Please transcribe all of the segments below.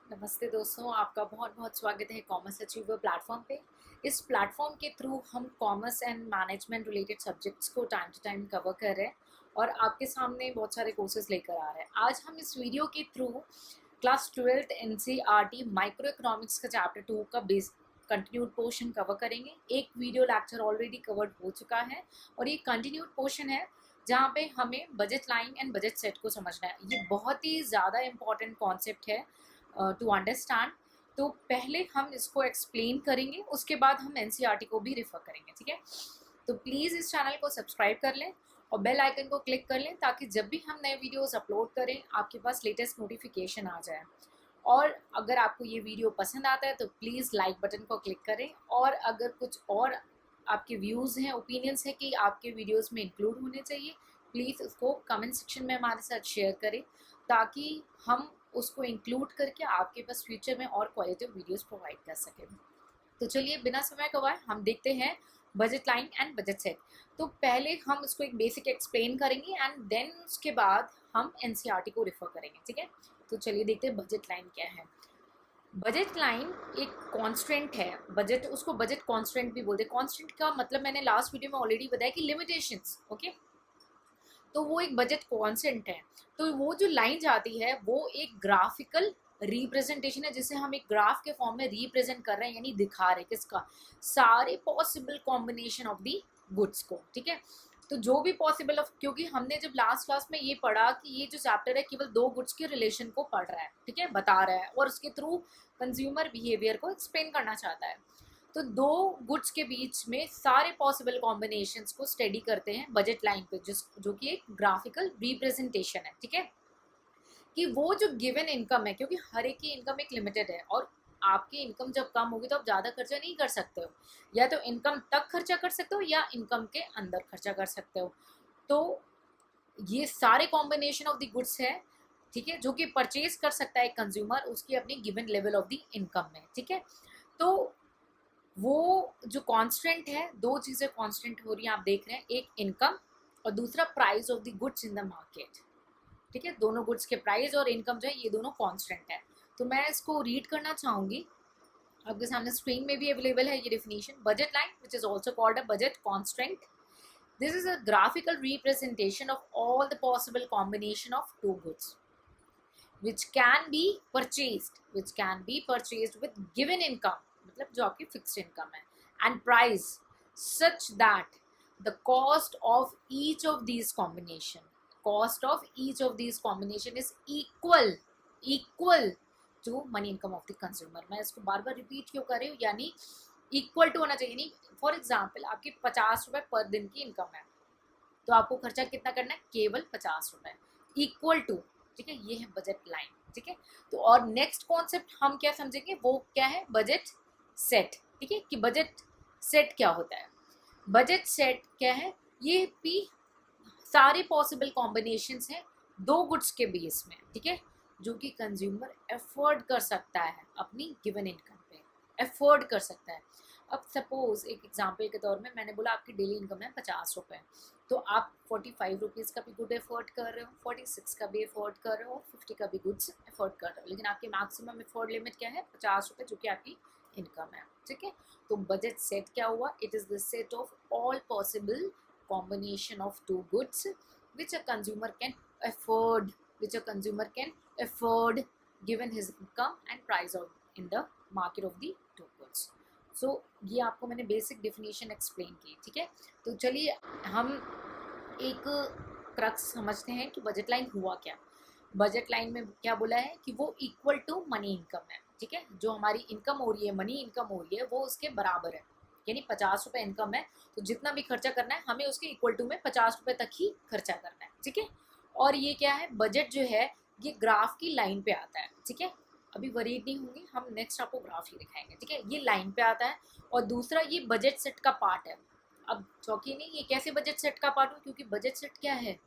नमस्ते दोस्तों, आपका बहुत बहुत स्वागत है कॉमर्स अचीवर प्लेटफॉर्म पे। इस प्लेटफॉर्म के थ्रू हम commerce and management related subjects को टाइम टू टाइम कवर कर रहे हैं और आपके सामने बहुत सारे कोर्सेज लेकर आ रहे हैं। आज हम इस वीडियो के through class 12th NCERT micro economics का चैप्टर 2 का बेस कंटिन्यूड पोर्शन कवर करेंगे। एक वीडियो लेक्चर ऑलरेडी कवर्ड हो चुका है और ये कंटिन्यूड पोर्शन है जहाँ पे हमें budget line and budget set को समझना है। ये बहुत ही ज़्यादा इंपॉर्टेंट कॉन्सेप्ट है टू अंडरस्टैंड। तो पहले हम इसको एक्सप्लेन करेंगे, उसके बाद हम एनसीईआरटी को भी रिफर करेंगे, ठीक है। तो प्लीज़ इस चैनल को सब्सक्राइब कर लें और बेल आइकन को क्लिक कर लें ताकि जब भी हम नए वीडियोस अपलोड करें आपके पास लेटेस्ट नोटिफिकेशन आ जाए। और अगर आपको ये वीडियो पसंद आता है तो प्लीज़ लाइक बटन को क्लिक करें, और अगर कुछ और आपके व्यूज़ हैं, ओपिनियंस है कि आपके वीडियोस में इंक्लूड होने चाहिए, प्लीज़ उसको कमेंट सेक्शन में हमारे साथ शेयर करें ताकि हम उसको इंक्लूड करके आपके पास फ्यूचर में और क्वालिटी वीडियोस प्रोवाइड कर सकें। तो चलिए बिना समय गवाए हम देखते हैं budget line and budget set. तो पहले हम इसको एक बेसिक एक्सप्लेन करेंगे एंड देन उसके बाद हम एनसीईआरटी को रिफर करेंगे, ठीक है। तो चलिए देखते हैं बजट लाइन क्या है। बजट लाइन एक कॉन्स्टेंट है। बजट, उसको बजट कॉन्स्टेंट भी बोलते हैं। कॉन्स्टेंट का मतलब मैंने लास्ट वीडियो में ऑलरेडी बताया कि लिमिटेशंस, ओके। तो वो एक बजट कॉन्स्टेंट है। तो वो जो लाइन जाती है वो एक ग्राफिकल रिप्रेजेंटेशन है, जिसे हम एक ग्राफ के फॉर्म में रिप्रेजेंट कर रहे हैं, यानी दिखा रहे हैं किसका, सारे possible combination of the goods को, ठीक है। तो जो भी पॉसिबल ऑफ, क्योंकि हमने जब लास्ट क्लास में ये पढ़ा कि ये जो चैप्टर है केवल दो गुड्स के रिलेशन को पढ़ रहा है, ठीक है, बता रहा है और उसके थ्रू कंज्यूमर बिहेवियर को एक्सप्लेन करना चाहता है। तो दो गुड्स के बीच में सारे पॉसिबल कॉम्बिनेशंस को स्टडी करते हैं बजट लाइन पे, जो कि एक ग्राफिकल रिप्रेजेंटेशन है, ठीक है। कि वो जो गिवन इनकम है, क्योंकि हर एक की इनकम एक लिमिटेड है और आपकी इनकम जब कम होगी तो आप ज़्यादा खर्चा नहीं कर सकते हो, या तो इनकम तक खर्चा कर सकते हो या इनकम के अंदर खर्चा कर सकते हो। तो ये सारे कॉम्बिनेशन ऑफ द गुड्स है, ठीक है, जो कि परचेज कर सकता है कंज्यूमर उसकी अपनी given level of the income में, ठीक है। तो वो जो कांस्टेंट है, दो चीज़ें कांस्टेंट हो रही हैं, आप देख रहे हैं, एक इनकम और दूसरा price of the goods in the market, ठीक है। दोनों गुड्स के प्राइस और इनकम जो है ये दोनों कांस्टेंट है। तो मैं इसको रीड करना चाहूँगी, आपके सामने स्क्रीन में भी अवेलेबल है ये definition. Budget line which is also called a budget constant, this is a graphical representation of all the possible combination of two goods which can be purchased with given income, मतलब जो आपकी fixed income है, and price such that the cost of each of these combination is equal to money income of the consumer। मैं इसको बार बार repeat क्यों कर रही हूँ, यानी इक्वल टू होना चाहिए। नहीं, फॉर एग्जाम्पल आपकी 50 रुपए पर दिन की इनकम है तो आपको खर्चा कितना करना है, केवल 50 रुपए, इक्वल टू, ठीक है। ये है बजट लाइन, ठीक है। तो और नेक्स्ट कॉन्सेप्ट हम क्या समझेंगे, वो क्या है, बजट सेट, ठीक है। कि बजट सेट क्या होता है। बजट सेट क्या है, ये भी सारे पॉसिबल कॉम्बिनेशंस हैं दो गुड्स के बेस में, ठीक है, जो कि कंज्यूमर अफोर्ड कर सकता है अपनी गिवन इनकम पे, अफोर्ड कर सकता है। अब सपोज एक एग्जांपल के तौर में मैंने बोला आपकी डेली इनकम है 50 रुपये, तो आप 45 रुपीज़ का भी गुड अफोर्ड कर रहे हो, 46 का भी अफोर्ड कर रहे हो, 50 का भी गुड्स अफोर्ड कर रहे हो, लेकिन आपके मैक्सिमम अफोर्ड लिमिट क्या है, 50 रुपये, जो कि आपकी इनकम है, ठीक है। तो बजट सेट क्या हुआ, it is the set of all possible combination of two goods which a consumer can afford given his income and price of in the market of the two goods। so ये आपको मैंने basic definition explain की, ठीक है। तो चलिए हम एक क्रक्स समझते हैं कि बजट लाइन हुआ क्या। बजट लाइन में क्या बोला है कि वो इक्वल टू मनी इनकम है, ठीक है। जो हमारी इनकम हो रही है, मनी इनकम हो रही है, वो उसके बराबर है, यानी 50 रुपये इनकम है तो जितना भी खर्चा करना है हमें उसके इक्वल टू में 50 रुपये तक ही खर्चा करना है, ठीक है। और ये क्या है, बजट जो है ये ग्राफ की लाइन पे आता है, ठीक है। अभी वरीड नहीं होंगे, हम नेक्स्ट आपको ग्राफ ही दिखाएंगे, ठीक है। ये लाइन पे आता है और दूसरा ये बजट सेट का पार्ट है। अब चौकी नहीं, ये कैसे बजट सेट का पार्ट हो, क्योंकि बजट सेट क्या है,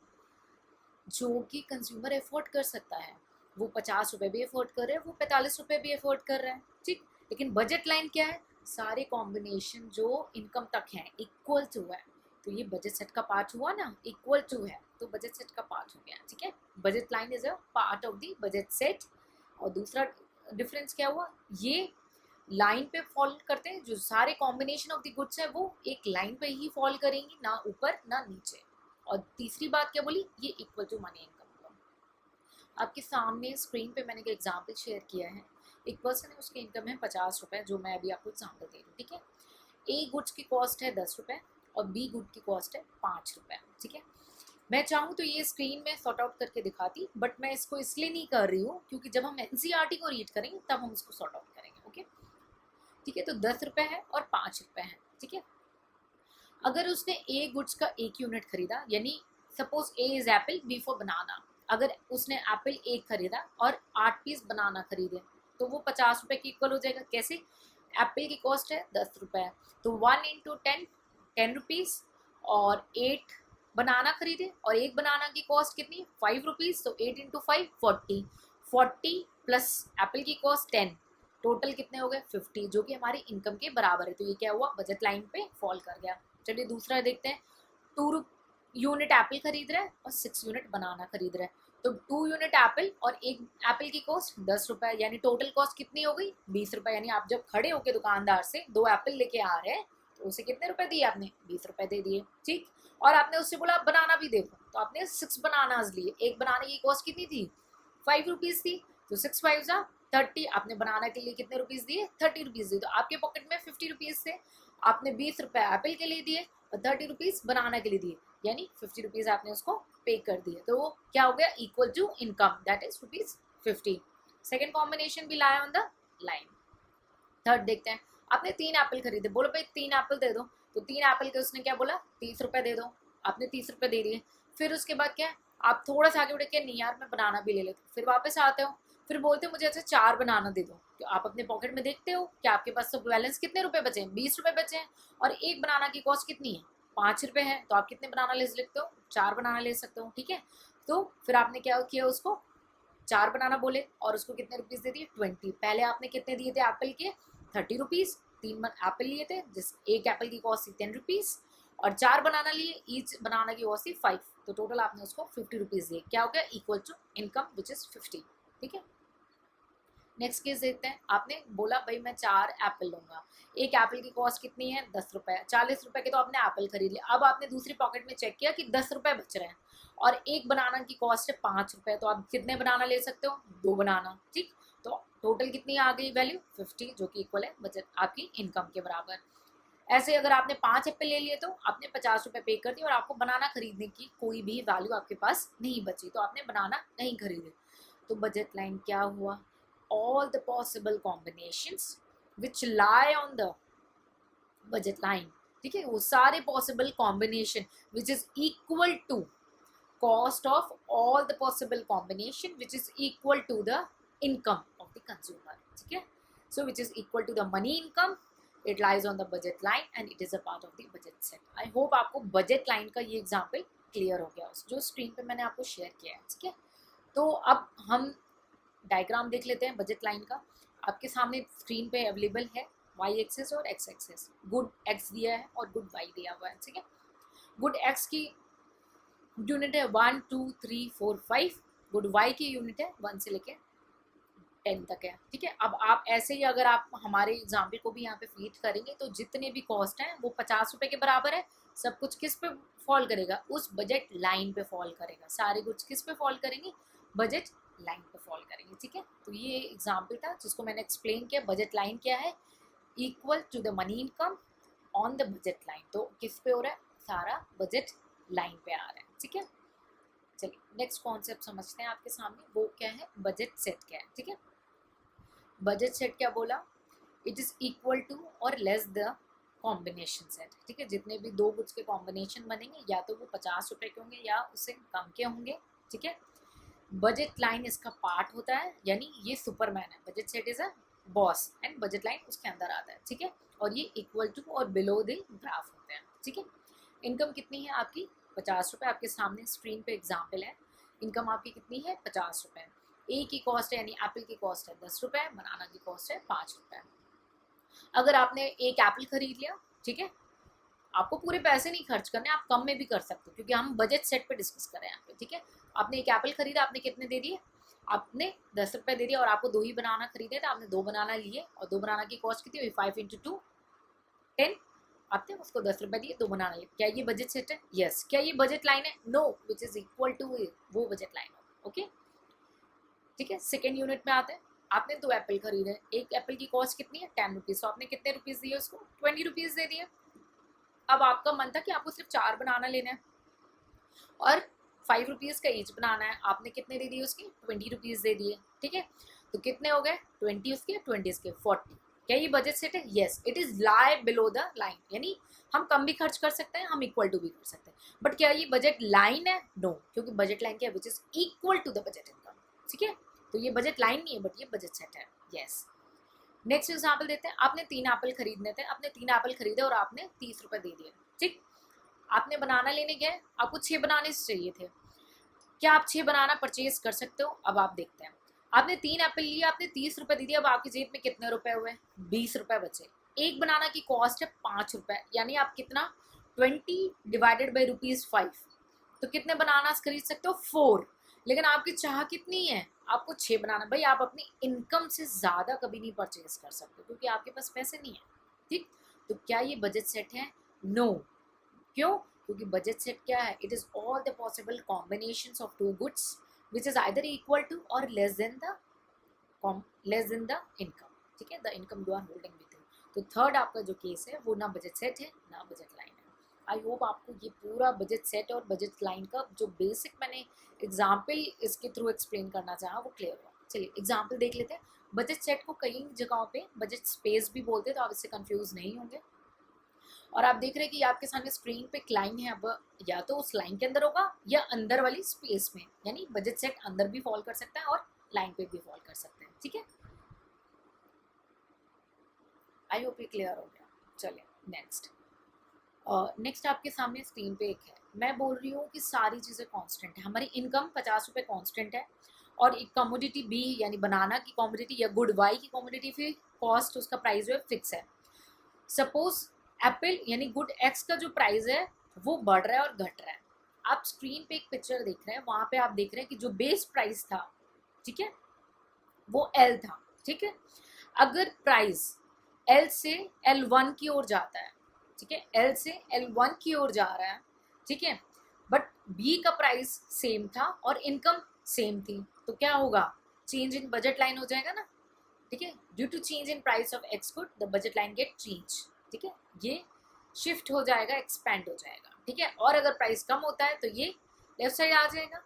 जो कि कंज्यूमर अफोर्ड कर सकता है। वो 50 रुपये भी अफोर्ड कर रहे हैं, वो 45 रुपये भी अफोर्ड कर रहे हैं, ठीक। लेकिन बजट लाइन क्या है, सारे कॉम्बिनेशन जो इनकम तक हैं इक्वल टू है, तो ये बजट सेट का पार्ट हुआ ना, इक्वल टू है तो बजट सेट का पार्ट हो गया, ठीक है। Budget line is a part of the budget set. और दूसरा डिफरेंस क्या हुआ, ये लाइन पे फॉल करते हैं, जो सारे कॉम्बिनेशन ऑफ द गुड्स है वो एक लाइन पे ही फॉल करेंगी, ना ऊपर ना नीचे। और तीसरी बात क्या बोली, ये इक्वल टू मनी इनकम। आपके सामने स्क्रीन पे मैंने एक एग्जाम्पल शेयर किया है। एक पर्सन है, उसकी इनकम है 50 रुपये, जो मैं अभी आपको एग्जाम्पल दे रही हूँ, ठीक है। ए गुड्स की कॉस्ट है 10 रुपये और बी गुड की कॉस्ट है 5 रुपये, ठीक है। मैं चाहूँ तो ये स्क्रीन में सॉर्ट आउट करके दिखाती, बट मैं इसको इसलिए नहीं कर रही हूँ क्योंकि जब हम एनसीईआरटी को रीड करेंगे तब हम इसको सॉर्ट आउट करेंगे, ओके। ठीक है, तो 10 रुपये है और 5 रुपये है, ठीक है। अगर उसने ए गुड्स का 1 यूनिट खरीदा, यानी suppose A is apple, B for banana, अगर उसने एप्पल 1 खरीदा और 8 पीस बनाना खरीदे, तो वो 50 रुपये की इक्वल हो जाएगा। कैसे, एप्पल की कॉस्ट है 10 रुपये, तो 1 इंटू 10, 10 रुपीज़, और 8 बनाना खरीदे और एक बनाना की कॉस्ट कितनी, 5 रुपीज़, तो 8 इंटू 5 40, 40 प्लस एप्पल की कॉस्ट 10, टोटल कितने हो गए 50, जो कि हमारी इनकम के बराबर है। तो ये क्या हुआ, बजट लाइन पे फॉल कर गया। चलिए दूसरा देखते हैं। 2 यूनिट एप्पल खरीद रहे हैं और 6 यूनिट बनाना खरीद रहे हैं, तो 2 यूनिट एप्पल और एक एप्पल की कॉस्ट 10 रुपये, यानी टोटल कॉस्ट कितनी हो गई 20 रुपये। यानी आप जब खड़े होकर दुकानदार से 2 एप्पल लेके आ रहे हैं तो उसे कितने रुपए दिए आपने, 20 रुपये दे दिए, ठीक। और आपने उससे बोला बनाना भी दे दो, तो आपने 6 बनानाज लिए। एक बनाने की कॉस्ट कितनी थी, 5 रुपीज़ थी, तो 6 5 जा 30, आपने बनाना के लिए कितने रुपीज़ दिए, 30 रुपीज़ दिए। तो आपके पॉकेट में 50 रुपीज़ थे, आपने 20 रुपये एप्पल के लिए दिए और 30 रुपीज़ बनाना के लिए दिए, यानी 50 रुपीज़ आपने उसको पे कर दिए। तो वो क्या हो गया, equal to income, that is ₹50। Second combination भी लाया ऑन द लाइन। थर्ड देखते हैं। आपने 3 एप्पल खरीदे, बोलो भाई 3 एप्पल दे दो, तो 3 एप्पल के उसने क्या बोला 30 रुपये दे दो, आपने 30 रुपये दे दिए। फिर उसके बाद क्या, आप थोड़ा सा आगे बढ़ के, नहीं यार मैं बनाना भी ले लेता हूँ, फिर वापस आते हो, फिर बोलते हो मुझे अच्छा 4 बनाना दे दो। तो आप अपने पॉकेट में देखते हो कि आपके पास तो बैलेंस कितने रुपए बचे हैं, 20 रुपये बचे हैं, और एक बनाना की कॉस्ट कितनी है, 5 रुपये है, तो आप कितने बनाना ले सकते हो, 4 बनाना ले सकते हो, ठीक है। तो फिर आपने क्या किया, उसको 4 बनाना बोले और उसको कितने रुपीज़ दे दिए, 20। पहले आपने कितने दिए थे एप्पल के, 30 रुपीज़, 3 एप्पल लिए थे, जिस एक एप्पल की कॉस्ट थी 10 रुपीज़, और 4 बनाना लिए, ईच बनाना की कॉस्ट थी 5, तो टोटल आपने उसको 50 रुपीज़ दिए। क्या हो गया, equal to income which is 50, ठीक है। नेक्स्ट केस देखते हैं। आपने बोला भाई मैं 4 एप्पल लूंगा, एक एप्पल की कॉस्ट कितनी है 10 रुपये, 40 रुपये के तो आपने एप्पल खरीद लिया। अब आपने दूसरी पॉकेट में चेक किया कि 10 रुपये बच रहे हैं और एक बनाना की कॉस्ट है 5 रुपये, तो आप कितने बनाना ले सकते हो, 2 बनाना, ठीक। तो टोटल कितनी आ गई वैल्यू 50, जो कि इक्वल है बजट आपकी इनकम के बराबर। ऐसे अगर आपने 5 एप्पल ले लिए तो आपने 50 रुपये पे कर दिए और आपको बनाना खरीदने की कोई भी वैल्यू आपके पास नहीं बची, तो आपने बनाना नहीं खरीदे। तो बजट लाइन क्या हुआ, all the possible combinations which lie on the budget line, ठीक है, वो सारे possible combination which is equal to cost of all the possible combination which is equal to the income of the consumer, ठीक है। So which is equal to the money income, it lies on the budget line and it is a part of the budget set. I hope आपको budget line का ये example clear हो गया, जो screen पे मैंने आपको शेयर किया है, ठीक है। तो अब हम डायग्राम देख लेते हैं बजट लाइन का। आपके सामने स्क्रीन पे अवेलेबल है वाई एक्सेस और एक्स एक्सेस। गुड एक्स दिया है और गुड वाई दिया हुआ है, ठीक है। गुड एक्स की यूनिट है 1 2 3 4 5, गुड वाई की यूनिट है 1 से लेके 10 तक है, ठीक है। अब आप ऐसे ही अगर आप हमारे एग्जाम्पल को भी यहाँ पे फीड करेंगे तो जितने भी कॉस्ट हैं वो 50 रुपये के बराबर है। सब कुछ किस पे फॉल करेगा, उस बजट लाइन पे फॉल करेगा। सारे कुछ किस पे फॉल करेंगे, बजट लाइन पे फॉल करेंगे, ठीक है। तो ये एग्जाम्पल था जिसको मैंने एक्सप्लेन किया। बजट लाइन क्या है, equal to the money income on the budget line. तो किस पे हो रहा है, सारा बजट लाइन पे आ रहा है, ठीक है। चलिए नेक्स्ट कॉन्सेप्ट समझते हैं आपके सामने, वो क्या है, बजट सेट क्या है, ठीक है। बजट सेट क्या बोला, इट इज इक्वल टू और लेस द कॉम्बिनेशन सेट, ठीक है। जितने भी दो गुड्स के कॉम्बिनेशन बनेंगे या तो वो 50 रुपये के होंगे या उससे कम के होंगे, ठीक है। बजट लाइन इसका पार्ट होता है, यानी ये सुपरमैन है। Budget set is a boss and budget line उसके अंदर आता है, ठीक है। और ये इक्वल टू और बिलो द ग्राफ होते हैं, ठीक है। इनकम कितनी है आपकी 50 रुपये, आपके सामने स्क्रीन पे एग्जाम्पल है। इनकम आपकी कितनी है 50 रुपये। ए की कॉस्ट है यानी एप्पल की कॉस्ट है 10 रुपये, बनाना की कॉस्ट है 5 रुपये। अगर आपने एक एप्पल खरीद लिया, ठीक है, आपको पूरे पैसे नहीं खर्च करने, आप कम में भी कर सकते हो क्योंकि हम बजट सेट पे डिस्कस कर रहे हैं यहाँ पे, ठीक है। आपने एक एप्पल खरीदा, आपने कितने दे दिए आपने 10 रुपये दे दिया और आपको 2 ही बनाना खरीदे थे, आपने 2 बनाना लिए और 2 बनाना की कॉस्ट कितनी हुई 5 × 2 10। आपने उसको 10 रुपये दिए, 2 बनाना लिए। क्या ये बजट सेट है? यस। क्या ये बजट लाइन है? No, which is equal to वो बजट लाइन। ओके ठीक है। सेकेंड यूनिट में आते हैं। आपने 2 एप्पल खरीदे, एक एप्पल की कॉस्ट कितनी है 10 रुपीज़, तो आपने कितने रुपीज़ दिए उसको 20 रुपीज़ दे दिए। अब आपका मन था कि आपको सिर्फ 4 बनाना लेना है और 5 रुपीज़ का ईच बनाना है, आपने कितने दे दिए उसके 20 रुपीज़ दे दिए। ठीक है, तो कितने हो गए 20 उसके 20 इसके 40। क्या ये बजट सेट है? Yes, it is lie below the line, यानी हम कम भी खर्च कर सकते हैं, हम इक्वल टू भी कर सकते हैं। बट क्या ये बजट लाइन है? नो, क्योंकि बजट लाइन क्या है, which is equal to the budget income. ठीक है, तो ये बजट लाइन नहीं है बट ये बजट सेट है। यस। नेक्स्ट एग्जाम्पल देते हैं। आपने 3 एप्पल खरीदने थे, आपने 3 एप्पल खरीदे और आपने 30 रुपये दे दिए। ठीक, आपने बनाना लेने गए, आपको 6 बनाने चाहिए थे। क्या आप 6 बनाना परचेज कर सकते हो? अब आप देखते हैं। आपने 3 एप्पल लिए, आपने 30 रुपये दे दिए, अब आपकी जेब में कितने रुपए हुए 20 रुपये बचे। एक बनाना की कॉस्ट है 5 रुपये, यानी आप कितना 20 डिवाइडेड बाई ₹5, तो कितने बनाना खरीद सकते हो 4। लेकिन आपकी चाह कितनी है, आपको 6 बनाना। भाई आप अपनी इनकम से ज़्यादा कभी नहीं परचेज कर सकते क्योंकि आपके पास पैसे नहीं है। ठीक, तो क्या ये बजट सेट है? नो। क्यों? क्योंकि बजट सेट क्या है, it is all the possible combinations of two goods which is either equal to और लेस देन द इनकम। ठीक है, the income you are holding with you. तो थर्ड आपका जो केस है वो ना बजट सेट है ना बजट लाइन है। आई होप आपको ये पूरा बजट सेट और बजट लाइन का जो बेसिक मैंने एग्जाम्पल इसके थ्रू एक्सप्लेन करना चाहा वो क्लियर हुआ। चलिए एग्जाम्पल देख लेते हैं। बजट सेट को कई जगहों पे बजट स्पेस भी बोलते हैं, तो आप इससे कंफ्यूज नहीं होंगे। और आप देख रहे हैं कि आपके सामने स्क्रीन पे एक लाइन है, अब या तो उस लाइन के अंदर होगा या अंदर वाली स्पेस में, यानी बजट सेट अंदर भी फॉल कर सकता है और लाइन पे भी फॉल कर सकते हैं। ठीक है, आई होप ये क्लियर हो गया। चलिए नेक्स्ट आपके सामने स्क्रीन पे एक है, मैं बोल रही हूँ कि सारी चीज़ें कांस्टेंट है। हमारी इनकम 50 रुपये कांस्टेंट है और एक कमोडिटी बी यानी बनाना की कमोडिटी या गुड वाई की कमोडिटी फिर कॉस्ट उसका प्राइस जो है फिक्स है। सपोज एप्पल यानी गुड एक्स का जो प्राइस है वो बढ़ रहा है और घट रहा है। आप स्क्रीन पे एक पिक्चर देख रहे हैं, वहां पे आप देख रहे हैं कि जो बेस प्राइस था, ठीक है, वो एल था। ठीक है, अगर प्राइस एल से L1 की ओर जाता है, ठीक है, एल से L1 की ओर जा रहा है, ठीक है, बट बी का प्राइस सेम था और इनकम सेम थी, तो क्या होगा, चेंज इन बजट लाइन हो जाएगा ना। ठीक है, due to change in price of x good the budget line get change. ठीक है, ये शिफ्ट हो जाएगा, एक्सपैंड हो जाएगा। ठीक है, और अगर प्राइस कम होता है तो ये लेफ्ट साइड आ जाएगा।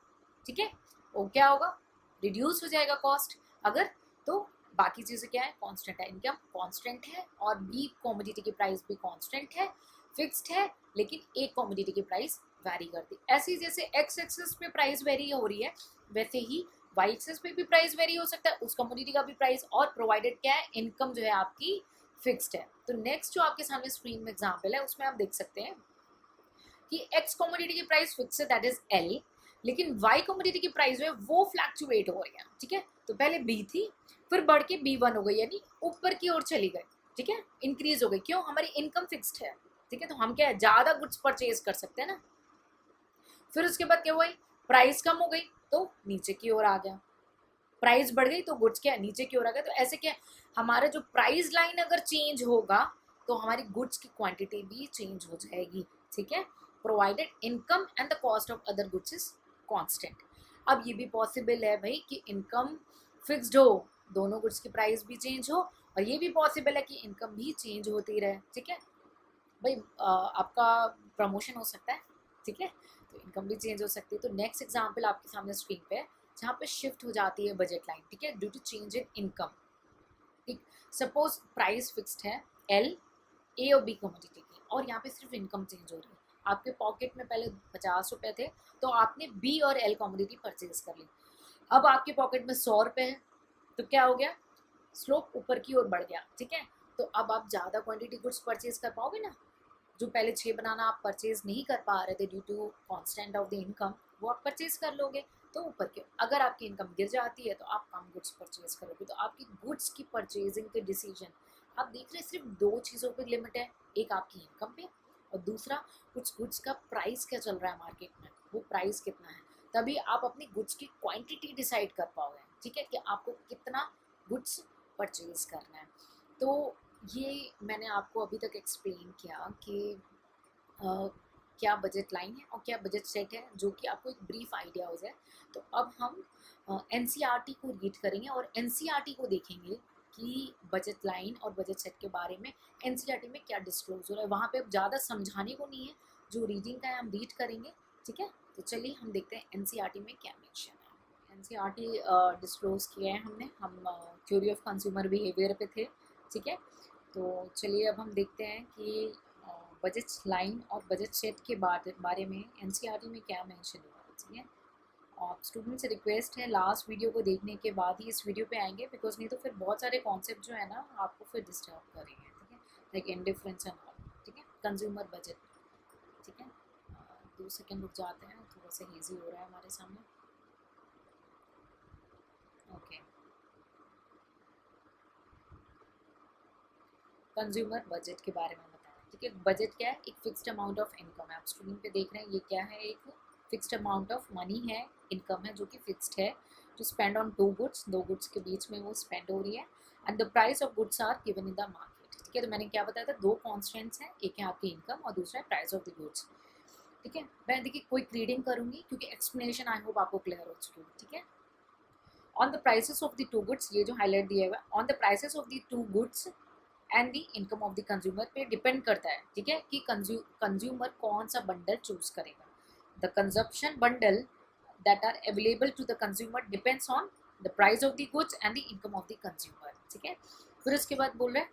ठीक है, वो क्या होगा, रिड्यूस हो जाएगा कॉस्ट। अगर तो बाकी चीज़ें क्या है, कांस्टेंट है, इनकम कांस्टेंट है और बी कॉमोडिटी की प्राइस भी कांस्टेंट है, फिक्स्ड है, लेकिन एक कॉमोडिटी की प्राइस वैरी करती है। ऐसी जैसे एक्स एक्सिस पे प्राइस वेरी हो रही है, वैसे ही वाई एक्सिस पे भी प्राइस वेरी हो सकता है, उस कमोडिटी का भी प्राइस, और प्रोवाइडेड क्या है, इनकम जो है आपकी फिक्स्ड है। तो नेक्स्ट जो आपके सामने स्क्रीन में एग्जांपल है उसमें आप देख सकते हैं कि एक्स कमोडिटी की प्राइस फिक्स है, दैट इज एल, लेकिन वाई कमोडिटी की प्राइस जो है वो फ्लैक्चुएट हो रही है। ठीक है, तो पहले बी थी, फिर बढ़ के B1 हो गई, यानी ऊपर की ओर चली गई। ठीक है, इंक्रीज हो गई, क्यों, हमारी इनकम फिक्स्ड है। ठीक है, तो हम क्या है, ज्यादा गुड्स परचेज कर सकते हैं ना। फिर उसके बाद क्या हुआ, प्राइस कम हो गई तो नीचे की ओर आ गया, प्राइस बढ़ गई तो गुड्स क्या नीचे की ओर आ गया। तो ऐसे क्या, हमारा जो प्राइस लाइन अगर चेंज होगा तो हमारी गुड्स की क्वांटिटी भी चेंज हो जाएगी। ठीक है, provided income and the cost of other goods is constant. अब ये भी पॉसिबल है भाई कि इनकम फिक्स्ड हो, दोनों गुड्स की प्राइस भी चेंज हो, और ये भी पॉसिबल है कि इनकम भी चेंज होती रहे। ठीक है भाई, आपका प्रमोशन हो सकता है, ठीक है, तो इनकम भी चेंज हो सकती है। तो नेक्स्ट एग्जांपल आपके सामने स्क्रीन पे है जहाँ पे शिफ्ट हो जाती है बजट लाइन। ठीक है, due to change in income. ठीक, सपोज प्राइस फिक्स्ड है एल, ए और बी कमोडिटी की, और यहाँ पे सिर्फ इनकम चेंज हो रही है। आपके पॉकेट में पहले 50 रुपये थे, तो आपने बी और एल कमोडिटी परचेज कर ली। अब आपके पॉकेट में 100 रुपये है, तो क्या हो गया, स्लोप ऊपर की ओर बढ़ गया। ठीक है, तो अब आप ज़्यादा क्वांटिटी गुड्स परचेज कर पाओगे ना। जो पहले 6 बनाना आप परचेज नहीं कर पा रहे थे due to constant of the income, वो आप परचेज कर लोगे। तो ऊपर के, अगर आपकी इनकम गिर जाती है तो आप कम गुड्स परचेज करोगे। तो आपकी गुड्स की परचेजिंग के डिसीजन, आप देख रहे हैं सिर्फ 2 चीज़ों पर लिमिट है, एक आपकी इनकम पे और दूसरा कुछ गुड्स का प्राइस क्या चल रहा है मार्केट में, वो प्राइस कितना है, तभी आप अपनी गुड्स की क्वांटिटी डिसाइड कर पाओगे। ठीक है, कि आपको कितना गुड्स परचेज करना है। तो ये मैंने आपको अभी तक एक्सप्लेन किया कि क्या बजट लाइन है और क्या बजट सेट है, जो कि आपको एक ब्रीफ आइडिया हो जाए। तो अब हम एनसीईआरटी को रीड करेंगे और एनसीईआरटी को देखेंगे कि बजट लाइन और बजट सेट के बारे में एनसीईआरटी में क्या डिस्क्लोज हो रहा है। वहाँ पे अब ज़्यादा समझाने को नहीं है, जो रीडिंग का है हम रीड करेंगे, ठीक है। तो चलिए हम देखते हैं एनसीईआरटी में क्या मेंशन है। एनसीईआरटी डिस्क्लोज किया है हमने, हम थ्योरी ऑफ कंज्यूमर बिहेवियर पे थे, ठीक है। तो चलिए अब हम देखते हैं कि बजट लाइन और बजट सेट के बारे में एनसीईआरटी में क्या मेंशन हुआ है, ठीक है। और स्टूडेंट से रिक्वेस्ट है लास्ट वीडियो को देखने के बाद ही इस वीडियो पे आएंगे, बिकॉज नहीं तो फिर बहुत सारे कॉन्सेप्ट जो है ना आपको फिर डिस्टर्ब करेंगे, ठीक है, लाइक इंडिफरेंस एंड ऑल, ठीक है। कंज्यूमर बजट, ठीक है। 2 सेकेंड रुक जाते हैं, थोड़ा सा हेजी हो रहा है हमारे सामने। ओके, कंज्यूमर बजट के बारे में बताया, ठीक है। बजट क्या है? एक फिक्स्ड अमाउंट ऑफ इनकम है। आप स्क्रीन पे देख रहे हैं, ये क्या है? एक फिक्स्ड अमाउंट ऑफ मनी है, इनकम है जो कि फिक्स्ड है, to spend on two goods, दो गुड्स के बीच में वो स्पेंड हो रही है, and the price of goods are given in the market, ठीक है। तो मैंने क्या बताया था, दो कॉन्स्टेंट्स हैं, एक है आपकी इनकम और दूसरा है प्राइस ऑफ द गुड्स, ठीक है। मैं देखिए क्विक रीडिंग करूंगी क्योंकि एक्सप्लेनेशन आई होप आपको क्लियर हो चुकी है, ठीक है। On the prices of the two goods, ये जो हाईलाइट दिया हुआ है, on the prices of the two goods and the income of the consumer पे डिपेंड करता है, ठीक है, कि कंज्यूमर कौन सा बंडल चूज करेगा। The consumption bundle that are available to the consumer depends on the price of the goods and the income of the consumer, ठीक है। फिर उसके बाद बोल रहे हैं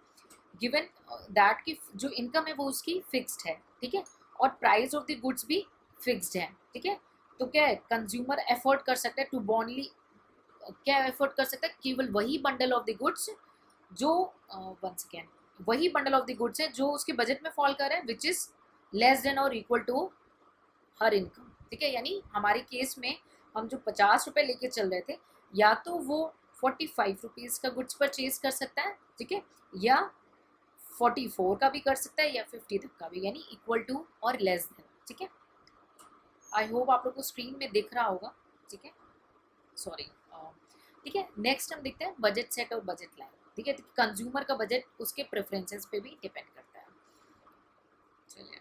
गिवन दैट की जो इनकम है वो उसकी फिक्स्ड है, ठीक है, और प्राइस ऑफ द गुड्स भी फिक्स्ड है, ठीक है। तो क्या है, कंज्यूमर एफोर्ड कर सकता है टू बॉन्डली, क्या एफोर्ड कर सकता है, केवल वही बंडल ऑफ द गुड्स जो वंस अगेन वही बंडल ऑफ द गुड्स है जो उसके बजट में फॉल कर रहा है, विच इज लेस देन और इक्वल टू हर इनकम, ठीक है। यानी हमारे केस में हम जो 50 रुपये लेके चल रहे थे, या तो वो 45 रुपीज़ का गुड्स परचेज कर सकता है, ठीक है, या 44 का भी कर सकता है, या 50 तक का भी, यानी इक्वल टू और लेस देन, ठीक है। आई होप आप लोग को स्क्रीन में दिख रहा होगा, ठीक है, सॉरी, ठीक है। नेक्स्ट हम देखते हैं बजट सेट और बजट लाइन, ठीक है। कंज्यूमर का बजट उसके प्रेफरेंसेस पे भी डिपेंड करता है। चलिए,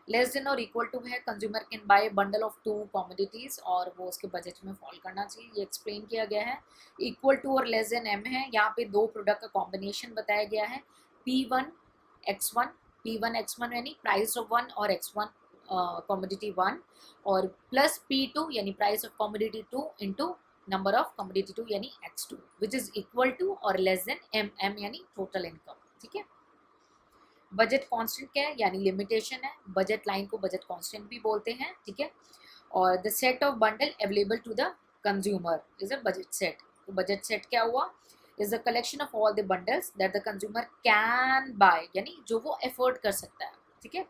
लेस देन और इक्वल टू है, consumer can buy bundle of to commodities और वो उसके बजट में फॉल करना चाहिए, ये एक्सप्लेन किया गया है। इक्वल टू और लेस देन एम है, यहाँ पे दो प्रोडक्ट का कॉम्बिनेशन बताया गया है, P1 X1, P1 X1 यानी प्राइस ऑफ वन और X1 कमोडिटी वन, और प्लस P2 यानी price of commodity two into number of commodity two यानी X2, which is equal to और लेस देन M यानी टोटल इनकम, ठीक है। Budget constant क्या है, यानी लिमिटेशन है, बजट लाइन को बजट कांस्टेंट भी बोलते हैं, ठीक है। और the set of bundle available to the consumer is a budget set. तो बजट सेट क्या हुआ, is the collection of all the bundles that the consumer can buy, यानी जो वो एफोर्ड कर सकता है, ठीक है,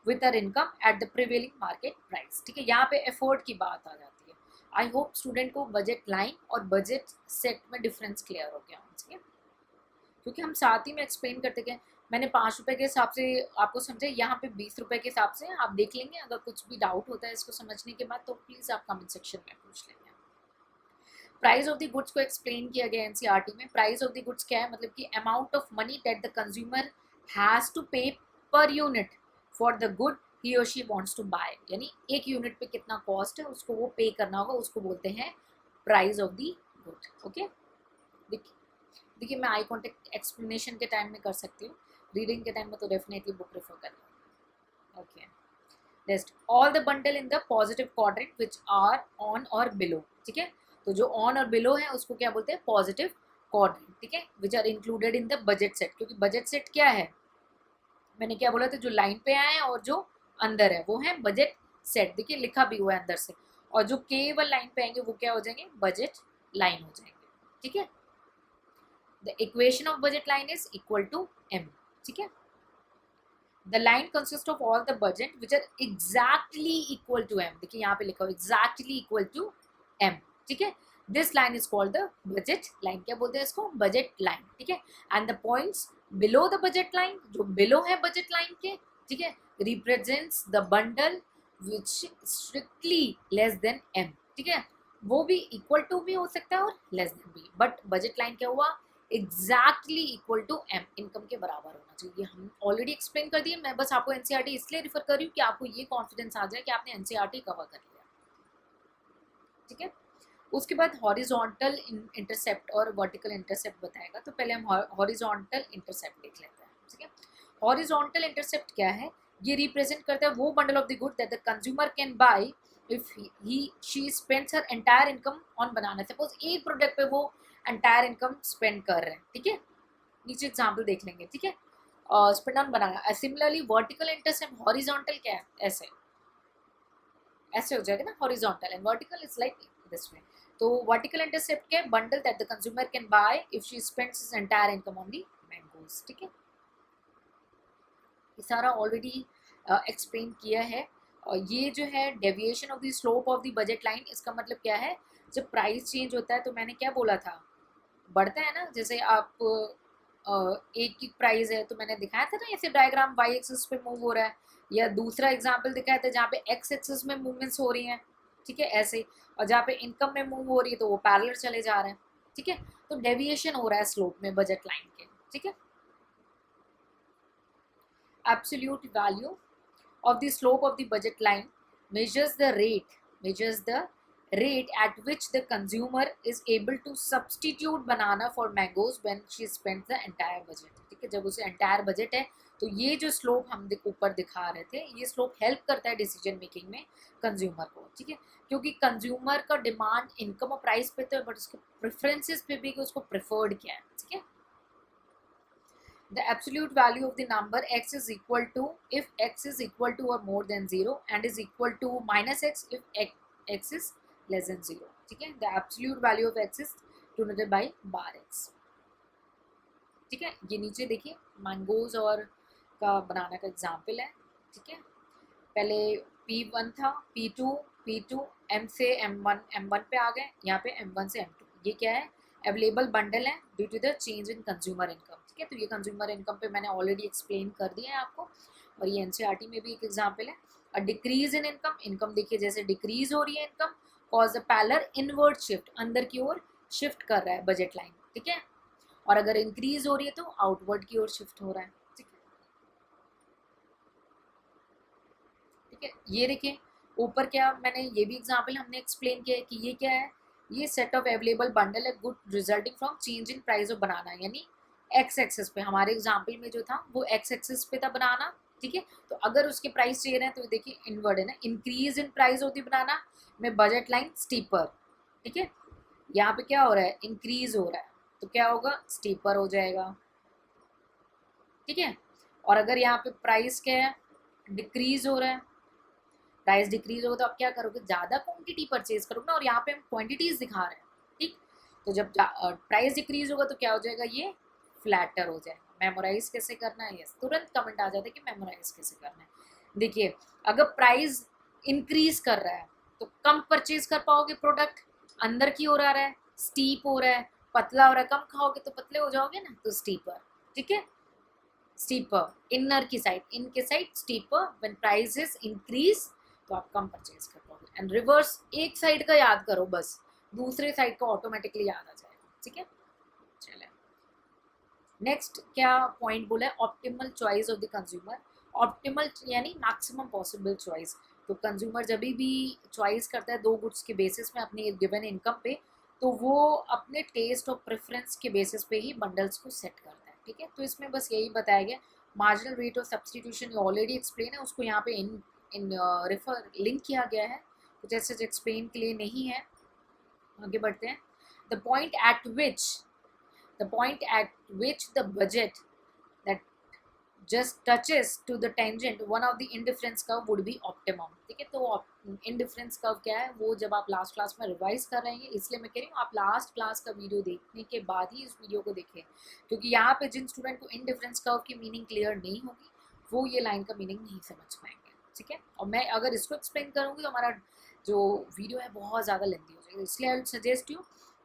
with their income at the prevailing market price, ठीक है। यहाँ पे एफोर्ड की बात आ जाती है। आई होप स्टूडेंट को बजट लाइन और बजट सेट में डिफरेंस क्लियर हो गया, ठीक है, क्योंकि हम साथ ही में एक्सप्लेन करते गए। मैंने 5 रुपये के हिसाब से आपको समझे, यहाँ पे 20 रुपये के हिसाब से आप देख लेंगे। अगर कुछ भी डाउट होता है इसको समझने के बाद तो प्लीज़ आप कमेंट सेक्शन में पूछ लेंगे। प्राइस ऑफ द गुड्स को एक्सप्लेन किया गया एनसीईआरटी में। प्राइस ऑफ द गुड्स क्या है, मतलब कि amount of money that the consumer has to pay per unit for the good he और शी वांट्स टू बाय, यानी एक यूनिट पे कितना कॉस्ट है उसको वो पे करना होगा, उसको बोलते हैं price of the good, okay. देखिए मैं आई कॉन्टेक्ट एक्सप्लेनेशन के टाइम में कर सकती हूँ, रीडिंग के टाइम में तो डेफिनेटली बुक रेफर करना, okay. Next, all the bundle in the positive quadrant which are on और बिलो, ठीक है। तो जो ऑन और बिलो है उसको क्या बोलते हैं, पॉजिटिव क्वाड्रेंट, ठीक है, which are included in the budget set. क्योंकि बजट सेट क्या है, मैंने क्या बोला था, जो लाइन पे आए और जो अंदर है वो है बजट सेट, देखिए लिखा भी हुआ है अंदर से, और जो केवल लाइन पे आएंगे वो क्या हो जाएंगे, बजट लाइन हो जाएंगे, ठीक है। The equation of budget line is equal to M, ठीक है। The line consists of all the budget which are exactly equal to M, देखिए यहाँ पे लिखा हुआ exactly equal to M, ठीक है। This line is called the budget line, क्या बोलते हैं इसको, budget line, ठीक है। And the points below the budget line, जो below है budget line के, ठीक है, represents the bundle which strictly less than M, ठीक है। वो भी इक्वल टू भी हो सकता है और लेस देन भी, बट बजट लाइन क्या हुआ, exactly equal to M, income के बराबर होना चाहिए। हम ऑलरेडी एक्सप्लेन कर दिए, मैं बस आपको एनसीईआरटी इसलिए रिफर कर रही हूँ कि आपको ये कॉन्फिडेंस आ जाए कि आपने एनसीईआरटी कवर कर लिया, ठीक है। उसके बाद हॉरिजॉन्टल इंटरसेप्ट और वर्टिकल इंटरसेप्ट बताएगा, तो पहले हम हॉरिजॉन्टल इंटरसेप्ट देख लेते हैं, ठीक है। हॉरिजॉन्टल इंटरसेप्ट क्या है, ये रिप्रेजेंट करता है वो bundle of the good that the consumer can by if he she spends her entire income on banana. Suppose एक प्रोडक्ट पे वो एंटायर इनकम स्पेंड कर रहे हैं, ठीक है, नीचे एग्जाम्पल देख लेंगे, ठीक है। Spend on banana. Similarly vertical intercept, horizontal क्या है, ऐसे ऐसे हो जाएगा ना, horizontal and vertical is like this way. तो वर्टिकल इंटरसेप्ट के bundle that the consumer can by if she spends his entire income on the mangoes, ठीक है। ये सारा ऑलरेडी एक्सप्लेन किया है। और ये जो है deviation of the slope of the budget line, इसका मतलब क्या है, जब प्राइस चेंज होता है तो मैंने क्या बोला था, बढ़ता है ना, जैसे आप एक की प्राइस है तो मैंने दिखाया था ना, ऐसे डायग्राम वाई एक्सिस पे मूव हो रहा है, या दूसरा एग्जांपल दिखाया था जहाँ पे एक्स एक्सिस में मूवमेंट्स हो रही हैं, ठीक है, ऐसे। और जहाँ पे इनकम में मूव हो रही है तो वो पैरेलल चले जा रहे हैं, ठीक है। तो डेविएशन हो रहा है स्लोप में बजट लाइन के, ठीक है। Absolute value of the slope of the budget line measures the rate at which the consumer is able to substitute banana for mangoes when she spends the entire budget, ठीक है। जब उसे entire budget है तो ये जो slope हम ऊपर दिखा रहे थे, ये स्लोप हेल्प करता है डिसीजन मेकिंग में कंज्यूमर को, ठीक है। क्योंकि कंज्यूमर का डिमांड इनकम और प्राइस पे तो है, बट उसके प्रेफरेंसेस पे भी कि उसको प्रेफर्ड क्या है, ठीक है। The absolute value of the number x is equal to if x is equal to or more than 0 and is equal to minus x if x is less than 0, ठीक है। The absolute value of x is denoted by bar x, ठीक है। ये नीचे देखिए mangoes और का बनाना का एग्जाम्पल है, ठीक है। पहले P1 था, P2 M से M1 पे आ गए, यहाँ पे M1 से M2, ये क्या है, अवेलेबल बंडल है due to the change in consumer income, ठीक है। तो ये कंज्यूमर इनकम पे मैंने ऑलरेडी एक्सप्लेन कर दिया है आपको, और ये एनसीईआरटी में भी एक एग्जाम्पल है। और डिक्रीज इन इनकम, इनकम देखिए जैसे डिक्रीज हो रही है income, cause the parallel inward shift, अंदर की ओर शिफ्ट कर रहा है बजट लाइन, ठीक है। और अगर इंक्रीज हो रही है तो आउटवर्ड की ओर शिफ्ट हो रहा है, ठीक है, ठीक है। ये देखिए ऊपर क्या, मैंने ये भी एग्जाम्पल हमने एक्सप्लेन किया है कि ये क्या है, ये सेट ऑफ अवेलेबल बंडल है good resulting from change in price of बनाना, यानी एक्स एक्सेस पे, हमारे एग्जाम्पल में जो था वो एक्स एक्सेस पे था बनाना, ठीक है। तो अगर उसके प्राइस चेंज है तो देखिए इनवर्ड है ना, इंक्रीज इन प्राइस होती बनाना में बजट लाइन स्टीपर, ठीक है। यहाँ पे क्या हो रहा है, इंक्रीज हो रहा है, तो क्या होगा, स्टीपर हो जाएगा, ठीक है। और अगर यहाँ पे प्राइस क्या है, डिक्रीज हो रहा है, प्राइस डिक्रीज होगा तो आप क्या करोगे, ज़्यादा क्वांटिटी परचेज करोगे ना, और यहाँ पे हम क्वांटिटीज दिखा रहे हैं, ठीक। तो जब प्राइस डिक्रीज होगा तो क्या हो जाएगा, ये फ्लैटर हो जाएगा। मेमोराइज कैसे करना है, यस, तुरंत कमेंट आ जाता है कि मेमोराइज कैसे करना है। देखिए अगर प्राइस इंक्रीज कर रहा है तो कम परचेज कर पाओगे, प्रोडक्ट अंदर की ओर आ रहा है, स्टीप हो रहा है, पतला हो रहा है, कम खाओगे तो पतले हो जाओगे ना, तो स्टीपर, ठीक है। स्टीपर इनर की साइड, इन के side steeper, when prices increase तो आप कम परचेज कर पाओगे। एंड रिवर्स एक साइड का याद करो बस, दूसरे साइड का ऑटोमेटिकली याद आ जाएगा, ठीक है। चले नेक्स्ट क्या पॉइंट बोला है, optimal choice of the consumer. Optimal यानी मैक्सिमम पॉसिबल चॉइस। तो कंज्यूमर जब भी चॉइस करता है दो गुड्स के बेसिस में अपनी गिवन इनकम पे, तो वो अपने टेस्ट और प्रेफरेंस के बेसिस पे ही बंडल्स को सेट करता है, ठीक है। तो इसमें बस यही बताया गया, marginal rate of substitution already explain है, उसको यहाँ पे इन रेफर लिंक किया गया है, कुछ ऐसे एक्सप्लेन के लिए नहीं है। आगे बढ़ते हैं। The point at which the budget that just touches to the tangent one of the indifference curve would be optimum, ठीक है। तो indifference curve क्या है, वो जब आप लास्ट क्लास में रिवाइज कर रहे हैं, इसलिए मैं कह रही हूँ आप लास्ट क्लास का वीडियो देखने के बाद ही इस वीडियो को देखें, क्योंकि यहाँ पे जिन स्टूडेंट को indifference curve की मीनिंग क्लियर नहीं होगी वो ये लाइन का मीनिंग नहीं समझ पाएंगे, ठीक है। और मैं अगर इसको एक्सप्लेन करूँगी तो हमारा जो वीडियो है बहुत ज़्यादा लेंथी हो जाएगी, इसलिए आई सजेस्ट यू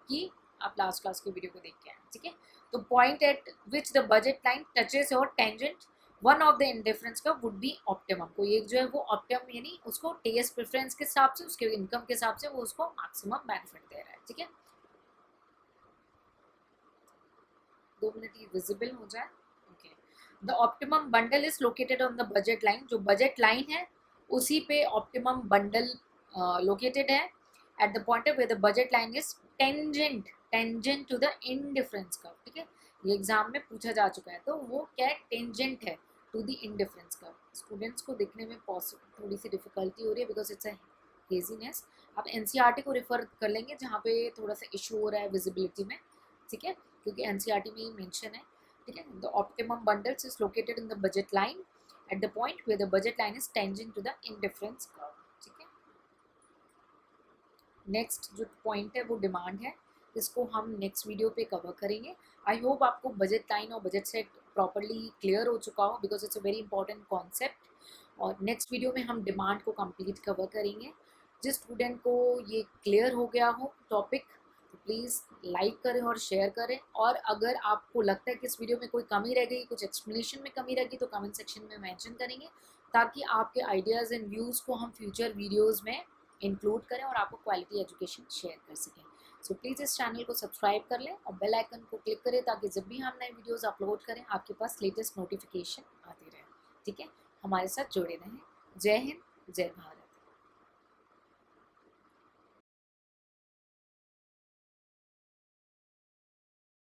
कि आप लास्ट क्लास के वीडियो को देख के आए, ठीक है। तो point at which the budget line touches और tangent one of the indifference curve would be optimum, कोई एक जो है वो ऑप्टिमम यानी उसको टेस्ट प्रेफरेंस के हिसाब से, उसके इनकम के हिसाब से वो उसको मैक्सिमम बेनिफिट दे रहा है, ठीक है। 2 मिनट ये विजिबल हो जाए, okay. The optimum bundle is located on the budget line, जो बजट लाइन है उसी पे ऑप्टिमम बंडल लोकेटेड है at the point where the budget line is tangent to the indifference curve, ठीक है। ये एग्जाम में पूछा जा चुका है, तो वो क्या है, टेंजेंट है to the indifference curve. Students को दिखने में थोड़ी सी डिफिकल्टी हो रही है बिकॉज इट्स अ हेजीनेस। आप एनसीईआरटी को रेफर कर लेंगे जहाँ पे थोड़ा सा इशू हो रहा है विजिबिलिटी में, ठीक है, क्योंकि एनसीईआरटी में ही मेंशन है, ठीक है। The optimum bundles is located in the budget line at the point where the budget line is tangent to the indifference curve, ठीक है। नेक्स्ट जो पॉइंट है वो डिमांड है, इसको हम नेक्स्ट वीडियो पे कवर करेंगे। आई होप आपको बजट लाइन और बजट सेट प्रॉपरली क्लियर हो चुका हो because it's a very important concept. और नेक्स्ट वीडियो में हम डिमांड को कंप्लीट कवर करेंगे। जिस स्टूडेंट को ये क्लियर हो गया हो टॉपिक तो प्लीज़ लाइक करें और शेयर करें, और अगर आपको लगता है कि इस वीडियो में कोई कमी रह गई, कुछ एक्सप्लेनेशन में कमी रह गई, तो कमेंट सेक्शन में मेंशन करेंगे ताकि आपके आइडियाज़ एंड व्यूज़ को हम फ्यूचर वीडियोज़ में इंक्लूड करें और आपको क्वालिटी एजुकेशन शेयर कर सकें। सो प्लीज़ इस चैनल को सब्सक्राइब कर लें और बेल आइकन को क्लिक करें ताकि जब भी हम नए वीडियोस अपलोड करें आपके पास लेटेस्ट नोटिफिकेशन आती रहे, ठीक है। हमारे साथ जुड़े रहें। जय हिंद, जय भारत।